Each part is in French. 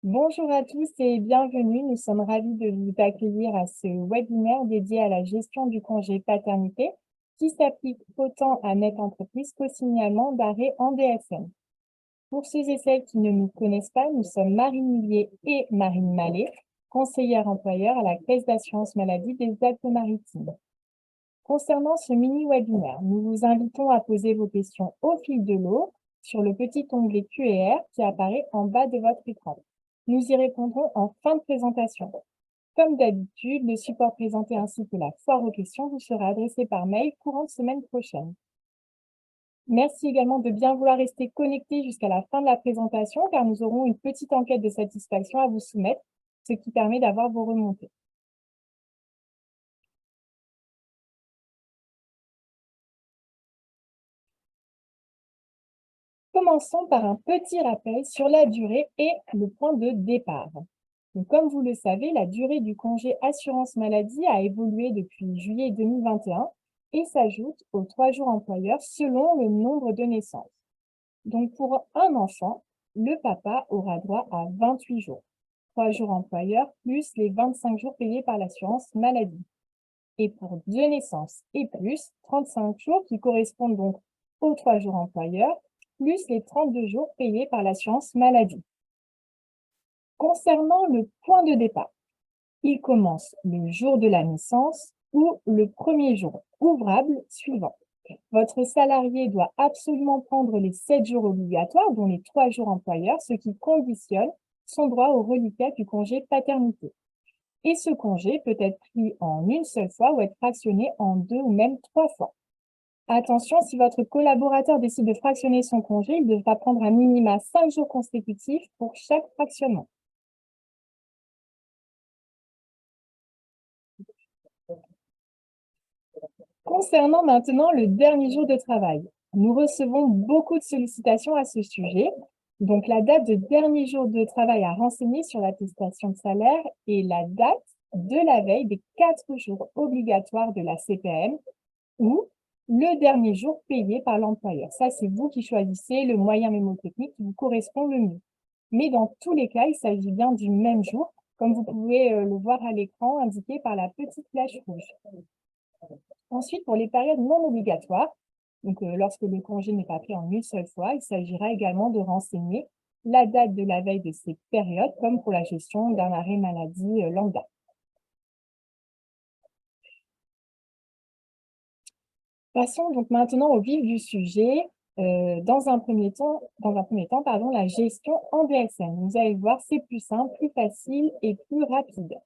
Bonjour à tous et bienvenue. Nous sommes ravis de vous accueillir à ce webinaire dédié à la gestion du congé paternité qui s'applique autant à Net Entreprise qu'au signalement d'arrêt en DSN. Pour ceux et celles qui ne nous connaissent pas, nous sommes Marine Millier et Marine Mallet, conseillères employeurs à la Caisse d'assurance maladie des Alpes-Maritimes. Concernant ce mini-webinaire, nous vous invitons à poser vos questions au fil de l'eau sur le petit onglet Q&R qui apparaît en bas de votre écran. Nous y répondrons en fin de présentation. Comme d'habitude, le support présenté ainsi que la foire aux questions vous sera adressé par mail courant de semaine prochaine. Merci également de bien vouloir rester connecté jusqu'à la fin de la présentation car nous aurons une petite enquête de satisfaction à vous soumettre, ce qui permet d'avoir vos remontées. Commençons par un petit rappel sur la durée et le point de départ. Donc, comme vous le savez, la durée du congé assurance maladie a évolué depuis juillet 2021 et s'ajoute aux 3 jours employeurs selon le nombre de naissances. Donc, pour un enfant, le papa aura droit à 28 jours, 3 jours employeurs plus les 25 jours payés par l'assurance maladie. Et pour 2 naissances et plus, 35 jours qui correspondent donc aux 3 jours employeurs, plus les 32 jours payés par l'assurance maladie. Concernant le point de départ, il commence le jour de la naissance ou le premier jour ouvrable suivant. Votre salarié doit absolument prendre les 7 jours obligatoires, dont les 3 jours employeurs, ce qui conditionne son droit au reliquat du congé paternité. Et ce congé peut être pris en une seule fois ou être fractionné en 2 ou même 3 fois. Attention, si votre collaborateur décide de fractionner son congé, il devra prendre un minima 5 jours consécutifs pour chaque fractionnement. Concernant maintenant le dernier jour de travail, nous recevons beaucoup de sollicitations à ce sujet. Donc, la date de dernier jour de travail à renseigner sur l'attestation de salaire est la date de la veille des 4 jours obligatoires de la CPM ou le dernier jour payé par l'employeur. Ça, c'est vous qui choisissez le moyen mémotechnique qui vous correspond le mieux. Mais dans tous les cas, il s'agit bien du même jour, comme vous pouvez le voir à l'écran indiqué par la petite flèche rouge. Ensuite, pour les périodes non obligatoires, donc lorsque le congé n'est pas pris en une seule fois, il s'agira également de renseigner la date de la veille de ces périodes, comme pour la gestion d'un arrêt maladie lambda. Passons donc maintenant au vif du sujet. Dans un premier temps, la gestion en DSN. Vous allez voir, c'est plus simple, plus facile et plus rapide.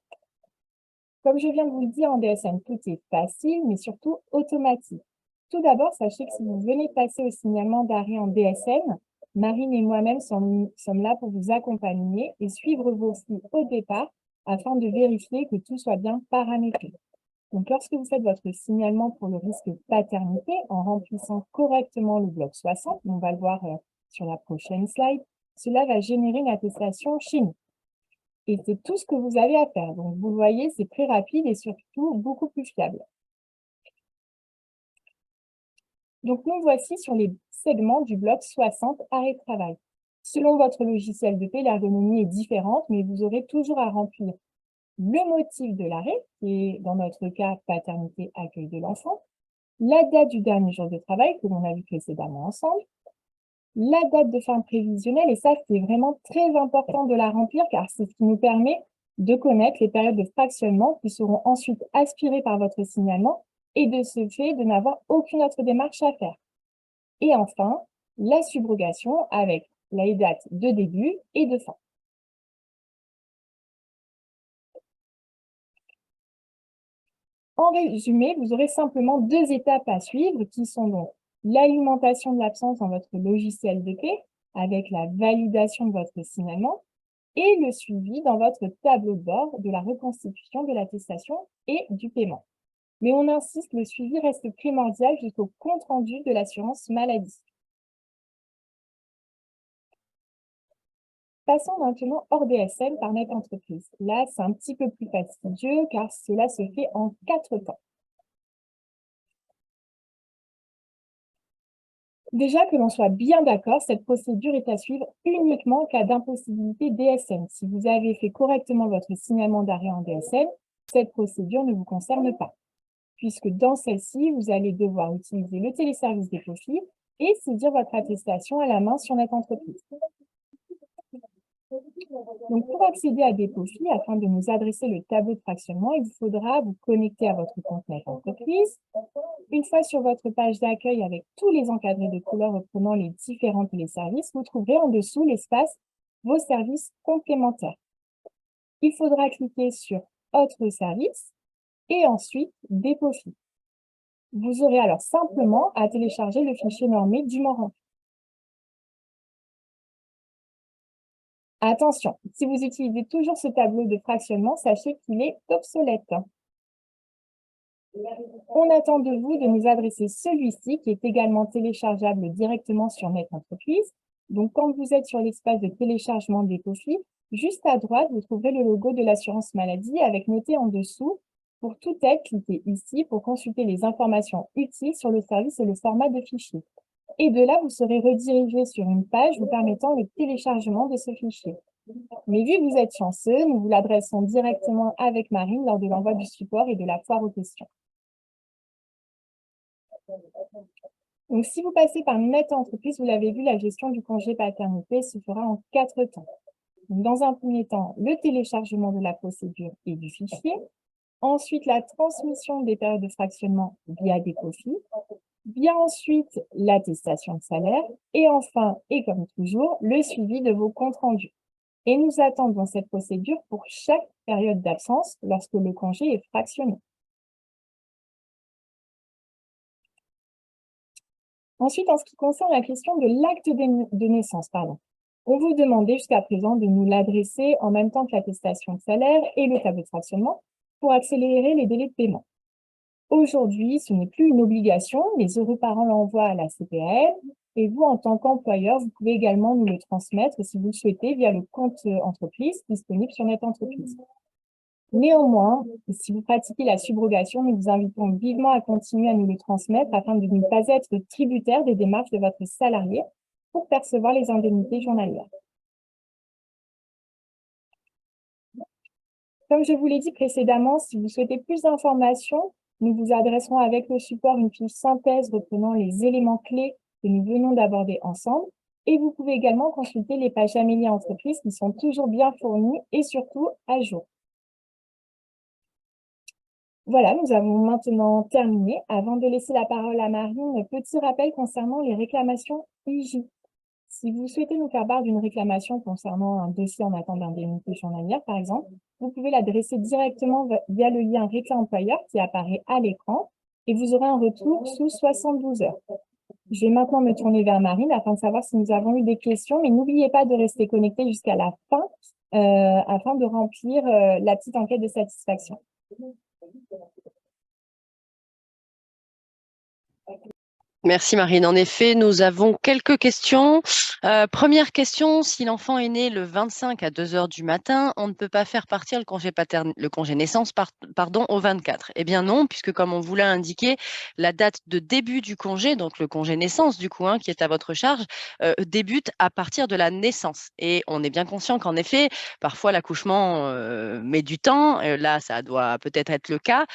Comme je viens de vous le dire, en DSN, tout est facile, mais surtout automatique. Tout d'abord, sachez que si vous venez passer au signalement d'arrêt en DSN, Marine et moi-même sommes là pour vous accompagner et suivre vos flux au départ afin de vérifier que tout soit bien paramétré. Donc, lorsque vous faites votre signalement pour le risque paternité en remplissant correctement le bloc 60, on va le voir sur la prochaine slide, cela va générer une attestation chez nous. Et c'est tout ce que vous avez à faire. Donc, vous le voyez, c'est très rapide et surtout beaucoup plus fiable. Donc, nous voici sur les segments du bloc 60 arrêt de travail. Selon votre logiciel de paie, l'ergonomie est différente, mais vous aurez toujours à remplir le motif de l'arrêt, qui est dans notre cas paternité accueil de l'enfant, la date du dernier jour de travail que l'on a vu précédemment ensemble, la date de fin prévisionnelle, et ça, c'est vraiment très important de la remplir car c'est ce qui nous permet de connaître les périodes de fractionnement qui seront ensuite aspirées par votre signalement et de ce fait de n'avoir aucune autre démarche à faire. Et enfin, la subrogation avec les dates de début et de fin. En résumé, vous aurez simplement 2 étapes à suivre qui sont donc l'alimentation de l'absence dans votre logiciel de paie avec la validation de votre signalement et le suivi dans votre tableau de bord de la reconstitution de l'attestation et du paiement. Mais on insiste, le suivi reste primordial jusqu'au compte-rendu de l'assurance maladie. Passons maintenant hors DSN par Net Entreprise. Là, c'est un petit peu plus fastidieux car cela se fait en 4 temps. Déjà que l'on soit bien d'accord, cette procédure est à suivre uniquement en cas d'impossibilité DSN. Si vous avez fait correctement votre signalement d'arrêt en DSN, cette procédure ne vous concerne pas, puisque dans celle-ci, vous allez devoir utiliser le téléservice des profils et saisir votre attestation à la main sur notre entreprise. Donc, pour accéder à Dépofil, afin de nous adresser le tableau de fractionnement, il vous faudra vous connecter à votre compte Net Entreprise. Une fois sur votre page d'accueil avec tous les encadrés de couleurs reprenant les différents téléservices, vous trouverez en dessous l'espace « Vos services complémentaires ». Il faudra cliquer sur « Autres services » et ensuite « Dépofil ». Vous aurez alors simplement à télécharger le fichier normé dûment rempli. Attention, si vous utilisez toujours ce tableau de fractionnement, sachez qu'il est obsolète. On attend de vous de nous adresser celui-ci qui est également téléchargeable directement sur Net Entreprise. Donc, quand vous êtes sur l'espace de téléchargement des Dépofil, juste à droite, vous trouverez le logo de l'assurance maladie avec noté en dessous « Pour toute aide, cliquez ici pour consulter les informations utiles sur le service et le format de fichier ». Et de là, vous serez redirigé sur une page vous permettant le téléchargement de ce fichier. Mais vu que vous êtes chanceux, nous vous l'adressons directement avec Marine lors de l'envoi du support et de la foire aux questions. Donc, si vous passez par Net Entreprise, vous l'avez vu, la gestion du congé paternité se fera en 4 temps. Donc, dans un premier temps, le téléchargement de la procédure et du fichier. Ensuite, la transmission des périodes de fractionnement via Dépofil. Bien ensuite, l'attestation de salaire. Et enfin, et comme toujours, le suivi de vos comptes rendus. Et nous attendons cette procédure pour chaque période d'absence lorsque le congé est fractionné. Ensuite, en ce qui concerne la question de l'acte de naissance, on vous demandait jusqu'à présent de nous l'adresser en même temps que l'attestation de salaire et le tableau de fractionnement pour accélérer les délais de paiement. Aujourd'hui, ce n'est plus une obligation, les heureux parents l'envoient à la CPAM et vous, en tant qu'employeur, vous pouvez également nous le transmettre si vous le souhaitez via le compte entreprise disponible sur Net Entreprise. Néanmoins, si vous pratiquez la subrogation, nous vous invitons vivement à continuer à nous le transmettre afin de ne pas être tributaire des démarches de votre salarié pour percevoir les indemnités journalières. Comme je vous l'ai dit précédemment, si vous souhaitez plus d'informations, nous vous adresserons avec le support une fiche synthèse reprenant les éléments clés que nous venons d'aborder ensemble. Et vous pouvez également consulter les pages Amélie Entreprise qui sont toujours bien fournies et surtout à jour. Voilà, nous avons maintenant terminé. Avant de laisser la parole à Marine, petit rappel concernant les réclamations IJ. Si vous souhaitez nous faire part d'une réclamation concernant un dossier en attente d'indemnité journalière, par exemple, vous pouvez l'adresser directement via le lien Réclame employeur qui apparaît à l'écran et vous aurez un retour sous 72 heures. Je vais maintenant me tourner vers Marine afin de savoir si nous avons eu des questions, mais n'oubliez pas de rester connecté jusqu'à la fin afin de remplir la petite enquête de satisfaction. Merci Marine. En effet, nous avons quelques questions. Première question, si l'enfant est né le 25 à 2 heures du matin, on ne peut pas faire partir le congé naissance au 24. Eh bien non, puisque comme on vous l'a indiqué, la date de début du congé, donc le congé naissance du coup, qui est à votre charge, débute à partir de la naissance. Et on est bien conscient qu'en effet, parfois l'accouchement met du temps. Là, ça doit peut-être être le cas.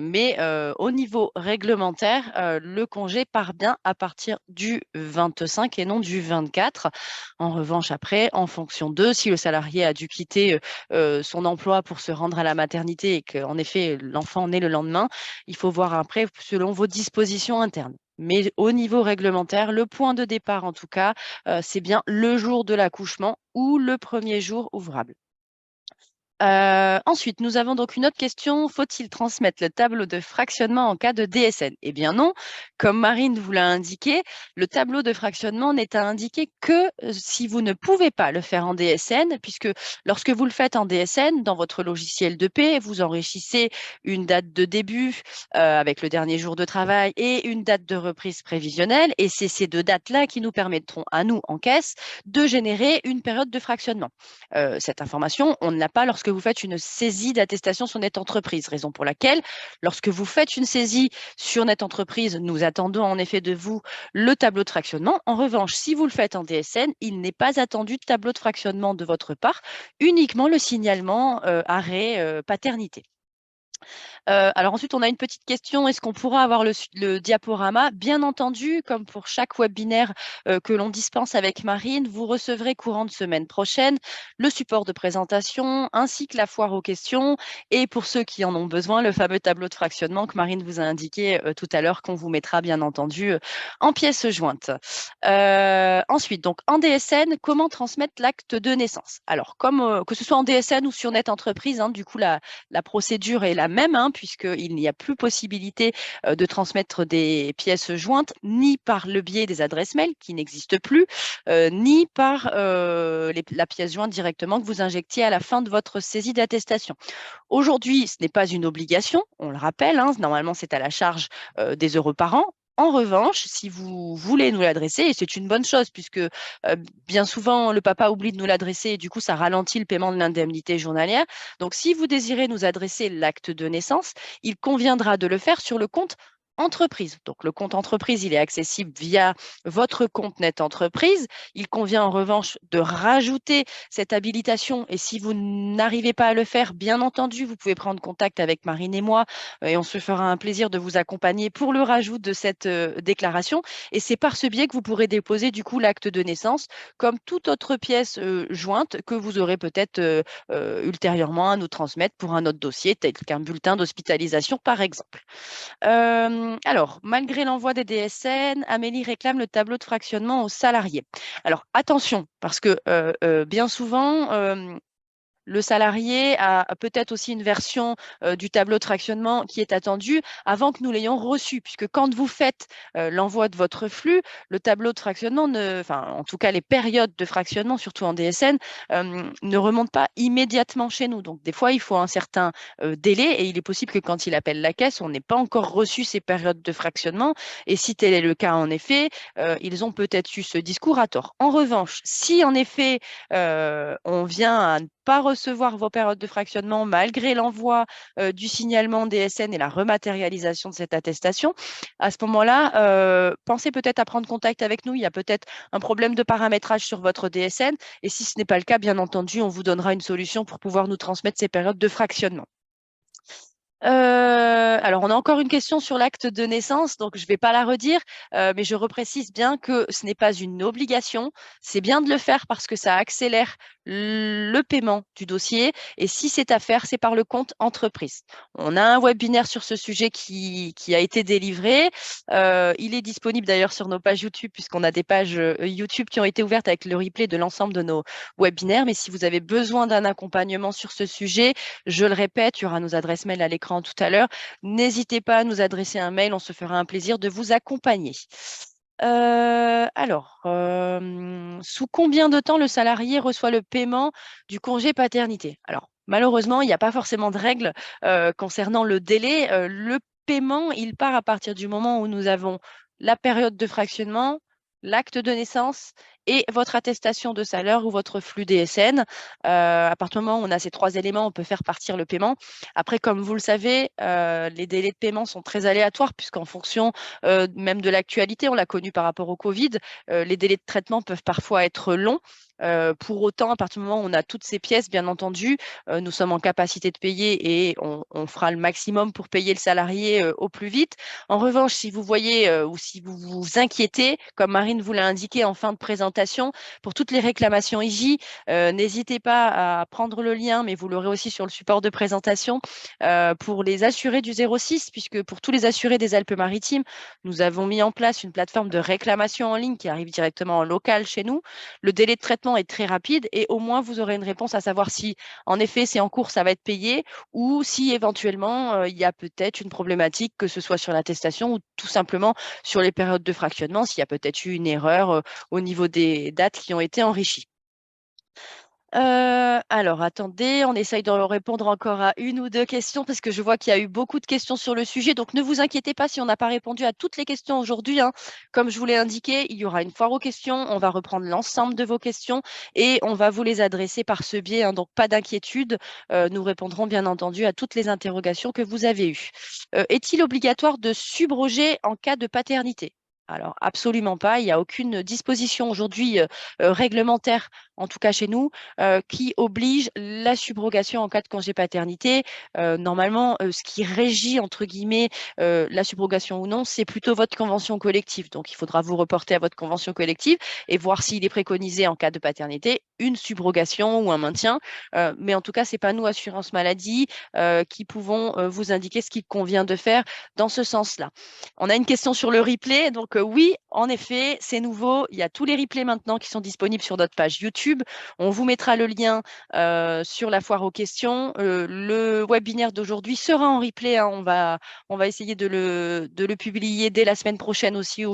Mais au niveau réglementaire, le congé part bien à partir du 25 et non du 24. En revanche, après, en fonction d'eux, si le salarié a dû quitter son emploi pour se rendre à la maternité et qu'en effet, l'enfant naît le lendemain, il faut voir après selon vos dispositions internes. Mais au niveau réglementaire, le point de départ, en tout cas, c'est bien le jour de l'accouchement ou le premier jour ouvrable. Ensuite, nous avons donc une autre question. Faut-il transmettre le tableau de fractionnement en cas de DSN? Eh bien non. Comme Marine vous l'a indiqué, le tableau de fractionnement n'est à indiquer que si vous ne pouvez pas le faire en DSN, puisque lorsque vous le faites en DSN, dans votre logiciel de paie, vous enrichissez une date de début avec le dernier jour de travail et une date de reprise prévisionnelle. Et c'est ces deux dates-là qui nous permettront à nous, en caisse, de générer une période de fractionnement. Cette information, on ne l'a pas lorsque lorsque vous faites une saisie d'attestation sur Net Entreprise, raison pour laquelle, lorsque vous faites une saisie sur Net Entreprise, nous attendons en effet de vous le tableau de fractionnement. En revanche, si vous le faites en DSN, il n'est pas attendu de tableau de fractionnement de votre part, uniquement le signalement arrêt paternité. Alors ensuite, on a une petite question. Est-ce qu'on pourra avoir le diaporama? Bien entendu, comme pour chaque webinaire que l'on dispense avec Marine, vous recevrez courant de semaine prochaine le support de présentation ainsi que la foire aux questions. Et pour ceux qui en ont besoin, le fameux tableau de fractionnement que Marine vous a indiqué tout à l'heure, qu'on vous mettra bien entendu en pièces jointes. Ensuite, donc en DSN, comment transmettre l'acte de naissance? Alors, comme que ce soit en DSN ou sur Net Entreprise, du coup, la procédure est la même, puisqu'il n'y a plus possibilité de transmettre des pièces jointes, ni par le biais des adresses mail qui n'existent plus, ni par la pièce jointe directement que vous injectiez à la fin de votre saisie d'attestation. Aujourd'hui, ce n'est pas une obligation, on le rappelle, normalement c'est à la charge des heureux parents. En revanche, si vous voulez nous l'adresser, et c'est une bonne chose puisque bien souvent le papa oublie de nous l'adresser et du coup ça ralentit le paiement de l'indemnité journalière. Donc si vous désirez nous adresser l'acte de naissance, il conviendra de le faire sur le compte entreprise. Donc le compte entreprise, il est accessible via votre compte Net Entreprise. Il convient en revanche de rajouter cette habilitation et si vous n'arrivez pas à le faire, bien entendu, vous pouvez prendre contact avec Marine et moi et on se fera un plaisir de vous accompagner pour le rajout de cette déclaration. Et c'est par ce biais que vous pourrez déposer du coup l'acte de naissance comme toute autre pièce jointe que vous aurez peut-être ultérieurement à nous transmettre pour un autre dossier, tel qu'un bulletin d'hospitalisation par exemple. Alors, malgré l'envoi des DSN, Amélie réclame le tableau de fractionnement aux salariés. Alors, attention, parce que bien souvent, le salarié a peut-être aussi une version du tableau de fractionnement qui est attendue avant que nous l'ayons reçu, puisque quand vous faites l'envoi de votre flux, le tableau de fractionnement, enfin en tout cas les périodes de fractionnement, surtout en DSN, ne remontent pas immédiatement chez nous. Donc des fois, il faut un certain délai et il est possible que quand il appelle la caisse, on n'ait pas encore reçu ces périodes de fractionnement. Et si tel est le cas, en effet, ils ont peut-être eu ce discours à tort. En revanche, si en effet on vient à ne pas recevoir vos périodes de fractionnement malgré l'envoi du signalement DSN et la rematérialisation de cette attestation, à ce moment-là, pensez peut-être à prendre contact avec nous. Il y a peut-être un problème de paramétrage sur votre DSN et si ce n'est pas le cas, bien entendu, on vous donnera une solution pour pouvoir nous transmettre ces périodes de fractionnement. Alors, on a encore une question sur l'acte de naissance, donc je ne vais pas la redire, mais je reprécise bien que ce n'est pas une obligation. C'est bien de le faire parce que ça accélère le paiement du dossier. Et si c'est à faire, c'est par le compte entreprise. On a un webinaire sur ce sujet qui a été délivré. Il est disponible d'ailleurs sur nos pages YouTube, puisqu'on a des pages YouTube qui ont été ouvertes avec le replay de l'ensemble de nos webinaires. Mais si vous avez besoin d'un accompagnement sur ce sujet, je le répète, il y aura nos adresses mail à l'écran tout à l'heure. N'hésitez pas à nous adresser un mail, on se fera un plaisir de vous accompagner. Sous combien de temps le salarié reçoit le paiement du congé paternité? Alors, malheureusement, il n'y a pas forcément de règle concernant le délai. Le paiement, il part à partir du moment où nous avons la période de fractionnement, l'acte de naissance et votre attestation de salaire ou votre flux DSN. À partir du moment où on a ces trois éléments, on peut faire partir le paiement. Après, comme vous le savez, les délais de paiement sont très aléatoires puisqu'en fonction même de l'actualité, on l'a connu par rapport au Covid, les délais de traitement peuvent parfois être longs. Pour autant, à partir du moment où on a toutes ces pièces, bien entendu, nous sommes en capacité de payer et on fera le maximum pour payer le salarié au plus vite. En revanche, si vous voyez ou si vous vous inquiétez, comme Marine vous l'a indiqué en fin de présentation, pour toutes les réclamations IJ, n'hésitez pas à prendre le lien, mais vous l'aurez aussi sur le support de présentation, pour les assurés du 06, puisque pour tous les assurés des Alpes-Maritimes, nous avons mis en place une plateforme de réclamation en ligne qui arrive directement en local chez nous. Le délai de traitement est très rapide et au moins vous aurez une réponse à savoir si en effet c'est en cours, ça va être payé ou si éventuellement il y a peut-être une problématique, que ce soit sur l'attestation ou tout simplement sur les périodes de fractionnement, s'il y a peut-être eu une erreur au niveau des dates qui ont été enrichies. Alors, attendez, on essaye de répondre encore à une ou deux questions parce que je vois qu'il y a eu beaucoup de questions sur le sujet. Donc, ne vous inquiétez pas si on n'a pas répondu à toutes les questions aujourd'hui, hein. Comme je vous l'ai indiqué, il y aura une foire aux questions. On va reprendre l'ensemble de vos questions et on va vous les adresser par ce biais, hein. Donc, pas d'inquiétude. Nous répondrons bien entendu à toutes les interrogations que vous avez eues. Est-il obligatoire de subroger en cas de paternité? Alors, absolument pas. Il n'y a aucune disposition aujourd'hui réglementaire, en tout cas chez nous, qui oblige la subrogation en cas de congé paternité. Normalement, ce qui régit, entre guillemets, la subrogation ou non, c'est plutôt votre convention collective. Donc, il faudra vous reporter à votre convention collective et voir s'il est préconisé en cas de paternité une subrogation ou un maintien. Mais en tout cas, c'est pas nous, assurance maladie, qui pouvons vous indiquer ce qu'il convient de faire dans ce sens-là. On a une question sur le replay. Donc, oui, en effet, c'est nouveau. Il y a tous les replays maintenant qui sont disponibles sur notre page YouTube. On vous mettra le lien sur la foire aux questions. Le webinaire d'aujourd'hui sera en replay, hein. On va essayer de le publier dès la semaine prochaine aussi,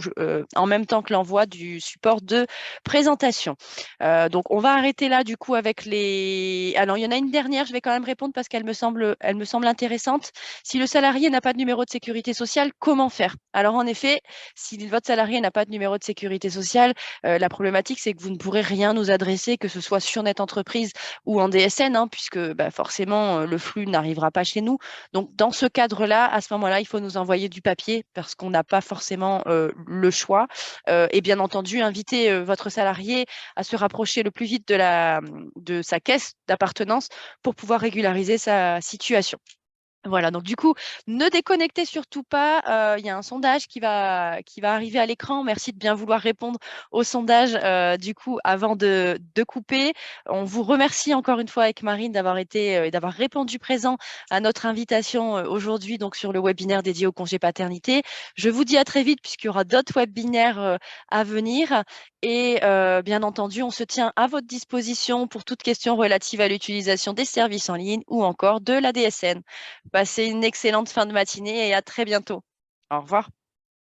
en même temps que l'envoi du support de présentation. Donc, on va arrêter là du coup avec les… Alors, il y en a une dernière, je vais quand même répondre parce elle me semble intéressante. Si le salarié n'a pas de numéro de sécurité sociale, comment faire? Alors, en effet, si votre salarié n'a pas de numéro de sécurité sociale, la problématique, c'est que vous ne pourrez rien nous adresser, que ce soit sur Net Entreprise ou en DSN, hein, puisque bah, forcément, le flux n'arrivera pas chez nous. Donc, dans ce cadre-là, à ce moment-là, il faut nous envoyer du papier parce qu'on n'a pas forcément le choix. Et bien entendu, inviter votre salarié à se rapprocher le plus vite de sa caisse d'appartenance pour pouvoir régulariser sa situation. Voilà, donc du coup, ne déconnectez surtout pas. Il y a un sondage qui va arriver à l'écran. Merci de bien vouloir répondre au sondage du coup avant de couper. On vous remercie encore une fois avec Marine d'avoir été et d'avoir répondu présent à notre invitation aujourd'hui donc sur le webinaire dédié au congé paternité. Je vous dis à très vite puisqu'il y aura d'autres webinaires à venir. Et bien entendu, on se tient à votre disposition pour toute question relative à l'utilisation des services en ligne ou encore de la DSN. Passez une excellente fin de matinée et à très bientôt. Au revoir.